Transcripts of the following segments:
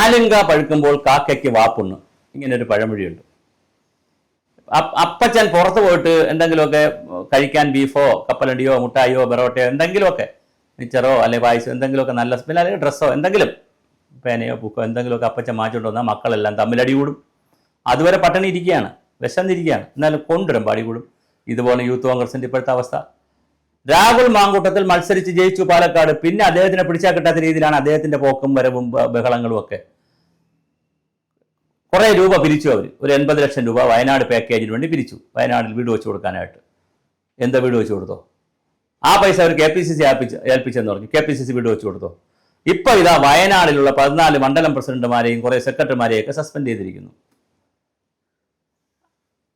ആലുങ്ക പഴുക്കുമ്പോൾ കാക്കയ്ക്ക് വാപ്പുണ്ണു, ഇങ്ങനെ ഒരു പഴമൊഴിയുണ്ട്. അപ്പച്ചൻ പുറത്ത് പോയിട്ട് എന്തെങ്കിലുമൊക്കെ കഴിക്കാൻ, ബീഫോ കപ്പലണ്ടിയോ മുട്ടായിയോ ബെറോട്ടയോ എന്തെങ്കിലുമൊക്കെ, മിച്ചറോ അല്ലെങ്കിൽ പായസോ എന്തെങ്കിലുമൊക്കെ നല്ല, പിന്നെ അല്ലെങ്കിൽ ഡ്രസ്സോ എന്തെങ്കിലും, പേനയോ ബുക്കോ എന്തെങ്കിലുമൊക്കെ അപ്പച്ചൻ മാറ്റിക്കൊണ്ട് വന്നാൽ മക്കളെല്ലാം തമ്മിലടി കൂടും. അതുവരെ പട്ടിണി ഇരിക്കുകയാണ്, വിശന്നിരിക്കുകയാണ്, എന്നാലും കൊണ്ടുവരും പാടി കൂടും. ഇതുപോലെ യൂത്ത് കോൺഗ്രസിന്റെ ഇപ്പോഴത്തെ അവസ്ഥ. രാഹുൽ മാങ്കൂട്ടത്തിൽ മത്സരിച്ച് ജയിച്ചു പാലക്കാട്, പിന്നെ അദ്ദേഹത്തിനെ പിടിച്ചാൽ കിട്ടാത്ത രീതിയിലാണ് അദ്ദേഹത്തിന്റെ പോക്കും വരവും ബഹളങ്ങളും ഒക്കെ. കുറേ രൂപ പിരിച്ചു അവർ, ഒരു 80 ലക്ഷം രൂപ വയനാട് പാക്കേജിന് വേണ്ടി പിരിച്ചു, വയനാടിൽ വീട് വെച്ച് കൊടുക്കാനായിട്ട്. എന്താ വീട് വെച്ച് കൊടുത്തോ? ആ പൈസ അവർ KPCC ഏൽപ്പിച്ചെന്ന് പറഞ്ഞു. KPCC വീട് വെച്ച് കൊടുത്തോ? ഇപ്പൊ ഇതാ വയനാടിലുള്ള 14 മണ്ഡലം പ്രസിഡന്റുമാരെയും കുറെ സെക്രട്ടറിമാരെയൊക്കെ സസ്പെൻഡ് ചെയ്തിരിക്കുന്നു.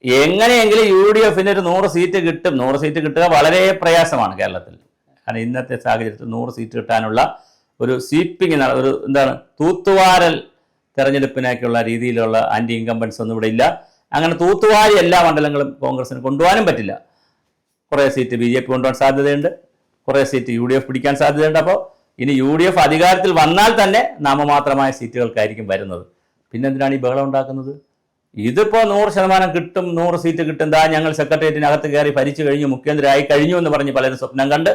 എങ്ങനെയെങ്കിലും UDFന് ഒരു 100 സീറ്റ് കിട്ടും. 100 സീറ്റ് കിട്ടുക വളരെ പ്രയാസമാണ് കേരളത്തിൽ. കാരണം ഇന്നത്തെ സാഹചര്യത്തിൽ 100 സീറ്റ് കിട്ടാനുള്ള ഒരു സ്വീപ്പിംഗ്, ഒരു എന്താണ്, തൂത്തുവാരൽ തെരഞ്ഞെടുപ്പിനൊക്കെയുള്ള രീതിയിലുള്ള ആന്റി ഇൻകംബൻസ് ഒന്നും ഇവിടെ ഇല്ല. അങ്ങനെ തൂത്തുവാരി എല്ലാ മണ്ഡലങ്ങളും കോൺഗ്രസിന് കൊണ്ടുപോകാനും പറ്റില്ല. കുറേ സീറ്റ് BJP കൊണ്ടുപോകാൻ സാധ്യതയുണ്ട്, കുറേ സീറ്റ് UDF പിടിക്കാൻ സാധ്യതയുണ്ട്. അപ്പോൾ ഇനി UDF അധികാരത്തിൽ വന്നാൽ തന്നെ നാമമാത്രമായ സീറ്റുകൾക്കായിരിക്കും വരുന്നത്. പിന്നെന്തിനാണ് ഈ ബഹളം ഉണ്ടാക്കുന്നത്? ഇതിപ്പോൾ 100% കിട്ടും, 100 സീറ്റ് കിട്ടും, എന്താ ഞങ്ങൾ സെക്രട്ടേറിയറ്റിനകത്ത് കയറി ഭരിച്ചു കഴിഞ്ഞു, മുഖ്യമന്ത്രിയായി കഴിഞ്ഞു എന്ന് പറഞ്ഞ് പലരും സ്വപ്നം കണ്ട്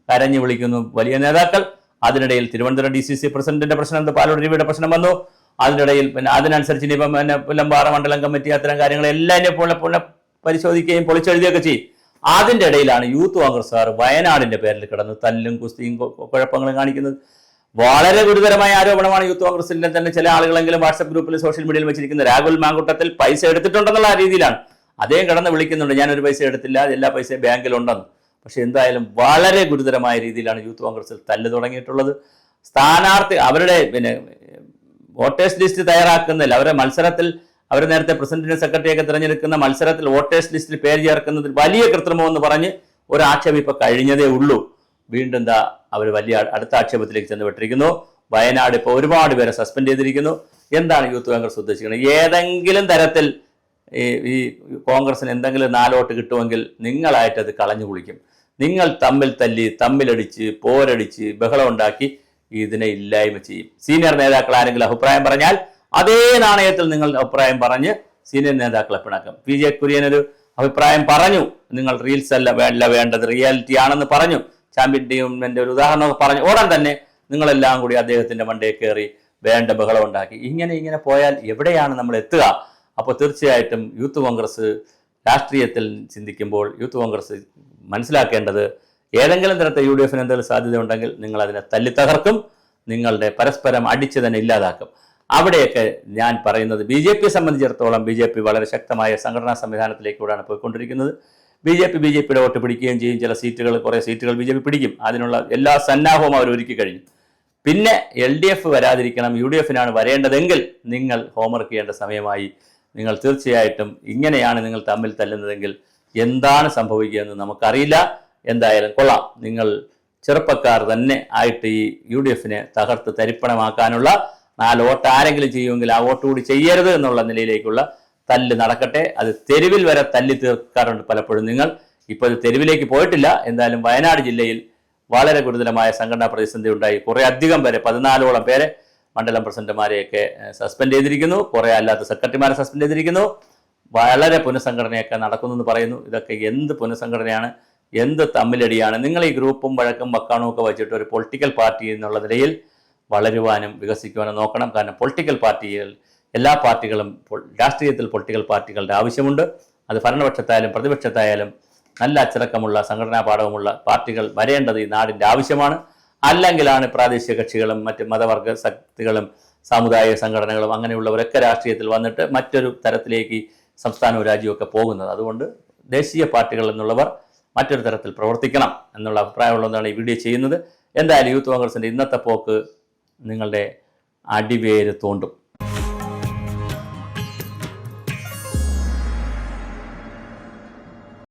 കരഞ്ഞു വിളിക്കുന്നു വലിയ നേതാക്കൾ. അതിനിടയിൽ തിരുവനന്തപുരം DCC പ്രസിഡന്റിന്റെ പ്രശ്നം, പാലോട് രവിയുടെ പ്രശ്നം വന്നു. അതിനിടയിൽ പിന്നെ അതിനനുസരിച്ച് ഇനിയിപ്പം പിന്നെ പുല്ലമ്പാറ മണ്ഡലം കമ്മിറ്റി അത്തരം കാര്യങ്ങളെല്ലാം പുനഃ പരിശോധിക്കുകയും പൊളിച്ചെഴുതുകയൊക്കെ ചെയ്യും. അതിൻ്റെ ഇടയിലാണ് യൂത്ത് കോൺഗ്രസ്സുകാർ വയനാടിന്റെ പേരിൽ കിടന്ന് തല്ലും കുസ്തിയും കുഴപ്പങ്ങളും കാണിക്കുന്നത്. വളരെ ഗുരുതരമായ ആരോപണമാണ് യൂത്ത് കോൺഗ്രസിലെ തന്നെ ചില ആളുകളെങ്കിലും വാട്സപ്പ് ഗ്രൂപ്പിൽ സോഷ്യൽ മീഡിയയിൽ വെച്ചിരിക്കുന്നത്. രാഹുൽ മാങ്കൂട്ടത്തിൽ പൈസ എടുത്തിട്ടുണ്ടെന്നുള്ള രീതിയിലാണ് അദ്ദേഹം കടന്ന് വിളിക്കുന്നുണ്ട്, ഞാനൊരു പൈസ എടുത്തില്ല, എല്ലാ പൈസയും ബാങ്കിലുണ്ടെന്ന്. പക്ഷെ എന്തായാലും വളരെ ഗുരുതരമായ രീതിയിലാണ് യൂത്ത് കോൺഗ്രസിൽ തല്ല് തുടങ്ങിയിട്ടുള്ളത്. സ്ഥാനാർത്ഥി അവരുടെ പിന്നെ വോട്ടേഴ്സ് ലിസ്റ്റ് തയ്യാറാക്കുന്നതിൽ, അവരുടെ മത്സരത്തിൽ, അവർ നേരത്തെ പ്രസിഡന്റിനെ സെക്രട്ടറിയൊക്കെ തിരഞ്ഞെടുക്കുന്ന മത്സരത്തിൽ വോട്ടേഴ്സ് ലിസ്റ്റിൽ പേര് ചേർക്കുന്നതിൽ വലിയ കൃത്രിമമെന്ന് പറഞ്ഞ് ഒരു ആക്ഷേപം ഇപ്പൊ കഴിഞ്ഞതേ ഉള്ളൂ. വീണ്ടും എന്താ അവർ വലിയ അടുത്ത ആക്ഷേപത്തിലേക്ക് ചെന്നുപെട്ടിരിക്കുന്നു. വയനാട് ഇപ്പോൾ ഒരുപാട് പേരെ സസ്പെൻഡ് ചെയ്തിരിക്കുന്നു. എന്താണ് യൂത്ത് കോൺഗ്രസ് ഉദ്ദേശിക്കുന്നത്? ഏതെങ്കിലും തരത്തിൽ ഈ കോൺഗ്രസിന് എന്തെങ്കിലും 4 വോട്ട് കിട്ടുമെങ്കിൽ നിങ്ങളായിട്ട് അത് കളഞ്ഞു കുളിക്കും. നിങ്ങൾ തമ്മിൽ തല്ലി, തമ്മിലടിച്ച്, പോരടിച്ച്, ബഹളം ഉണ്ടാക്കി ഇതിനെ ഇല്ലായ്മ ചെയ്യും. സീനിയർ നേതാക്കൾ ആരെങ്കിലും അഭിപ്രായം പറഞ്ഞാൽ അതേ നാണയത്തിൽ നിങ്ങൾ അഭിപ്രായം പറഞ്ഞ് സീനിയർ നേതാക്കളെ പിണക്കും. PJ കുര്യൻ ഒരു അഭിപ്രായം പറഞ്ഞു, നിങ്ങൾ റീൽസ് അല്ല വേണ്ടത്, റിയാലിറ്റി ആണെന്ന് പറഞ്ഞു. ചാമ്പ്യൻ ടീമിന്റെ ഒരു ഉദാഹരണമൊക്കെ പറഞ്ഞു. ഉടൻ തന്നെ നിങ്ങളെല്ലാം കൂടി അദ്ദേഹത്തിന്റെ മണ്ടയിൽ കയറി വേണ്ട ബഹളം ഉണ്ടാക്കി. ഇങ്ങനെ പോയാൽ എവിടെയാണ് നമ്മൾ എത്തുക? അപ്പോൾ തീർച്ചയായിട്ടും യൂത്ത് കോൺഗ്രസ് രാഷ്ട്രീയത്തിൽ ചിന്തിക്കുമ്പോൾ യൂത്ത് കോൺഗ്രസ് മനസ്സിലാക്കേണ്ടത്, ഏതെങ്കിലും തരത്തിൽ UDFന് എന്തെങ്കിലും സാധ്യത ഉണ്ടെങ്കിൽ നിങ്ങൾ അതിനെ തല്ലി തകർക്കും, നിങ്ങളുടെ പരസ്പരം അടിച്ച് തന്നെ ഇല്ലാതാക്കും. അവിടെയൊക്കെ ഞാൻ പറയുന്നത്, BJPയെ സംബന്ധിച്ചിടത്തോളം BJP വളരെ ശക്തമായ സംഘടനാ സംവിധാനത്തിലേക്കൂടാണ് പോയിക്കൊണ്ടിരിക്കുന്നത്. BJPയുടെ വോട്ട് പിടിക്കുകയും ചെയ്യും. ചില സീറ്റുകൾ, കുറേ സീറ്റുകൾ BJP പിടിക്കും. അതിനുള്ള എല്ലാ സന്നാഹവും അവർ ഒരുക്കി കഴിഞ്ഞു. പിന്നെ LDF വരാതിരിക്കണം, UDFനാണ് വരേണ്ടതെങ്കിൽ നിങ്ങൾ ഹോംവർക്ക് ചെയ്യേണ്ട സമയമായി. നിങ്ങൾ തീർച്ചയായിട്ടും ഇങ്ങനെയാണ് നിങ്ങൾ തമ്മിൽ തല്ലുന്നതെങ്കിൽ എന്താണ് സംഭവിക്കുകയെന്ന് നമുക്കറിയില്ല. എന്തായാലും കൊള്ളാം, നിങ്ങൾ ചെറുപ്പക്കാർ തന്നെ ആയിട്ട് ഈ UDFനെ തകർത്ത് തരിപ്പണമാക്കാനുള്ള 4 വോട്ട് ആരെങ്കിലും ചെയ്യുമെങ്കിൽ ആ വോട്ട് കൂടി ചെയ്യരുത് എന്നുള്ള നിലയിലേക്കുള്ള തല്ല് നടക്കട്ടെ. അത് തെരുവിൽ വരെ തല്ലി തീർക്കാറുണ്ട് പലപ്പോഴും നിങ്ങൾ. ഇപ്പോൾ ഇത് തെരുവിലേക്ക് പോയിട്ടില്ല. എന്തായാലും വയനാട് ജില്ലയിൽ വളരെ ഗുരുതരമായ സംഘടനാ പ്രതിസന്ധി ഉണ്ടായി. കുറേ അധികം പേരെ, 14ഓളം പേരെ മണ്ഡലം പ്രസിഡന്റുമാരെയൊക്കെ സസ്പെൻഡ് ചെയ്തിരിക്കുന്നു. കുറേ അല്ലാത്ത സെക്രട്ടറിമാരെ സസ്പെൻഡ് ചെയ്തിരിക്കുന്നു. വളരെ പുനഃസംഘടനയൊക്കെ നടക്കുന്നെന്ന് പറയുന്നു. ഇതൊക്കെ എന്ത് പുനഃസംഘടനയാണ്, എന്ത് തമ്മിലടിയാണ്? നിങ്ങൾ ഈ ഗ്രൂപ്പും വഴക്കും വക്കാണും ഒക്കെ വെച്ചിട്ട് ഒരു പൊളിറ്റിക്കൽ പാർട്ടി എന്നുള്ള നിലയിൽ വളരുവാനും വികസിക്കുവാനും നോക്കണം. കാരണം പൊളിറ്റിക്കൽ പാർട്ടികൾ, എല്ലാ പാർട്ടികളും, രാഷ്ട്രീയത്തിൽ പൊളിറ്റിക്കൽ പാർട്ടികളുടെ ആവശ്യമുണ്ട്. അത് ഭരണപക്ഷത്തായാലും പ്രതിപക്ഷത്തായാലും നല്ല അച്ചടക്കമുള്ള സംഘടനാ പാഠവുമുള്ള പാർട്ടികൾ വരേണ്ടത് ഈ നാടിൻ്റെ ആവശ്യമാണ്. അല്ലെങ്കിലാണ് പ്രാദേശിക കക്ഷികളും മറ്റ് മതവർഗ ശക്തികളും സാമുദായിക സംഘടനകളും അങ്ങനെയുള്ളവരൊക്കെ രാഷ്ട്രീയത്തിൽ വന്നിട്ട് മറ്റൊരു തരത്തിലേക്ക് സംസ്ഥാനവും രാജ്യമൊക്കെ പോകുന്നത്. അതുകൊണ്ട് ദേശീയ പാർട്ടികൾ എന്നുള്ളവർ മറ്റൊരു തരത്തിൽ പ്രവർത്തിക്കണം എന്നുള്ള അഭിപ്രായമുള്ളതാണ് ഈ വീഡിയോ ചെയ്യുന്നത്. എന്തായാലും യൂത്ത് കോൺഗ്രസിൻ്റെ ഇന്നത്തെ പോക്ക് നിങ്ങളുടെ അടിവേര് തോണ്ടും.